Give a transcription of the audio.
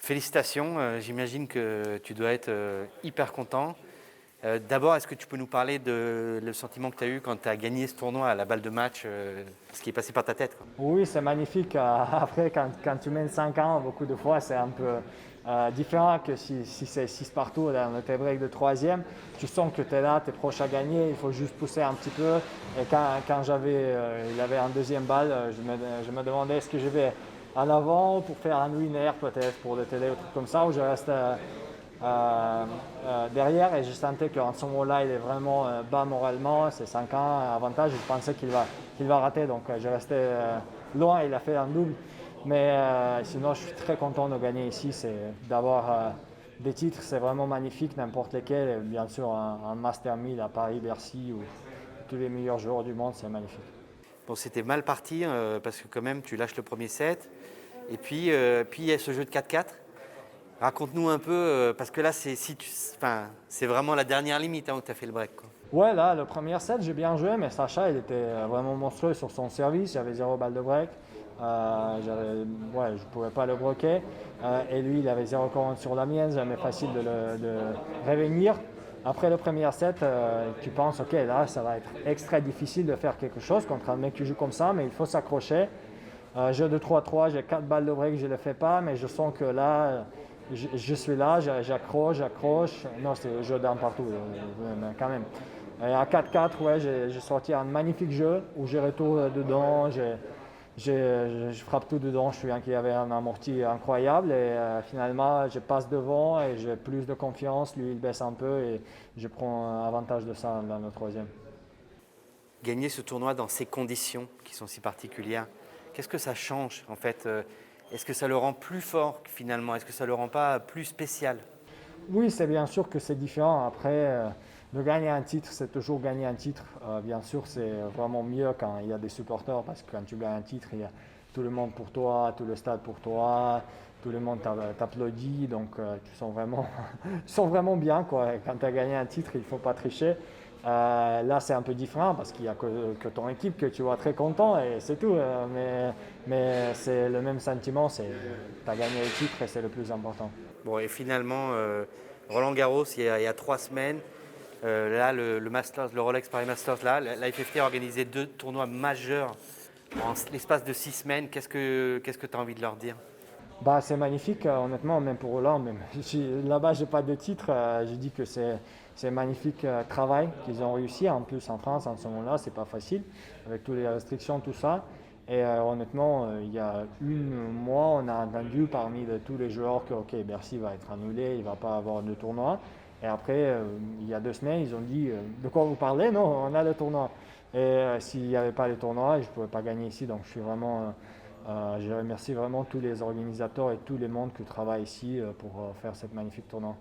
Félicitations, j'imagine que tu dois être hyper content. D'abord, est-ce que tu peux nous parler de le sentiment que tu as eu quand tu as gagné ce tournoi à la balle de match, ce qui est passé par ta tête, quoi. Oui, c'est magnifique. Après, quand tu mènes 5 ans, beaucoup de fois, c'est un peu différent que si c'est 6 partout dans le tie-break de troisième. Tu sens que tu es là, tu es proche à gagner, il faut juste pousser un petit peu. Et quand il y avait un deuxième balle, je me demandais est-ce que je vais en avant pour faire un winner peut-être pour le télé ou truc comme ça, ou je reste derrière et je sentais qu'en ce moment-là, il est vraiment bas moralement, c'est 5 ans, avantage, je pensais qu'il va rater, donc je restais loin, il a fait un double. Mais sinon, je suis très content de gagner ici, c'est d'avoir des titres, c'est vraiment magnifique, n'importe lesquels, et bien sûr un Master 1000 à Paris, Bercy, ou tous les meilleurs joueurs du monde, c'est magnifique. Bon, c'était mal parti parce que quand même, tu lâches le premier set. Et puis, puis il y a ce jeu de 4-4. Raconte-nous un peu, parce que là, c'est vraiment la dernière limite où tu as fait le break, quoi. Ouais, là, le premier set, j'ai bien joué, mais Sacha, il était vraiment monstrueux sur son service. J'avais 0 balle de break. Je ne pouvais pas le bloquer. Et lui, il avait 0 commande sur la mienne. Jamais facile de revenir. Après le premier set, tu penses, OK, là, ça va être extra difficile de faire quelque chose contre un mec qui joue comme ça, mais il faut s'accrocher. Jeu de 3-3, j'ai 4 balles de break, je ne le fais pas, mais je sens que là, je suis là, j'accroche. Non, c'est jeu d'un partout, mais quand même. Et à 4-4, ouais, j'ai sorti un magnifique jeu où j'ai retourné dedans, je frappe tout dedans. Je suis un qui avait un amorti incroyable et finalement, je passe devant et j'ai plus de confiance. Lui, il baisse un peu et je prends avantage de ça dans le troisième. Gagner ce tournoi dans ces conditions qui sont si particulières, qu'est-ce que ça change en fait? Est-ce que ça le rend plus fort finalement? Est-ce que ça le rend pas plus spécial? Oui, c'est bien sûr que c'est différent. Après, de gagner un titre, c'est toujours gagner un titre. Bien sûr, c'est vraiment mieux quand il y a des supporters parce que quand tu gagnes un titre, il y a tout le monde pour toi, tout le stade pour toi, tout le monde t'applaudit. Donc, tu sens vraiment, tu sens vraiment bien, quoi. Et quand tu as gagné un titre, il ne faut pas tricher. Là, c'est un peu différent parce qu'il n'y a que ton équipe que tu vois très content et c'est tout. Mais c'est le même sentiment, tu as gagné le titre et c'est le plus important. Bon, et finalement, Roland Garros, il y a 3 semaines, là, le Masters, le Rolex Paris Masters, là, la FFT a organisé 2 tournois majeurs en l'espace de 6 semaines. Qu'est-ce que tu as envie de leur dire? Bah, c'est magnifique, honnêtement, même pour Roland. Même. Là-bas, je n'ai pas de titre. Je dis que c'est magnifique travail qu'ils ont réussi. En plus, en France, en ce moment-là, c'est pas facile, avec toutes les restrictions, tout ça. Et honnêtement, il y a un mois, on a entendu parmi tous les joueurs que ok, Bercy va être annulé, il ne va pas avoir de tournoi. Et après, il y a 2 semaines, ils ont dit de quoi vous parlez? Non, on a le tournoi. Et s'il n'y avait pas le tournoi, je ne pouvais pas gagner ici. Donc je suis vraiment. Je remercie vraiment tous les organisateurs et tous les mondes qui travaillent ici pour faire cette magnifique tournoi.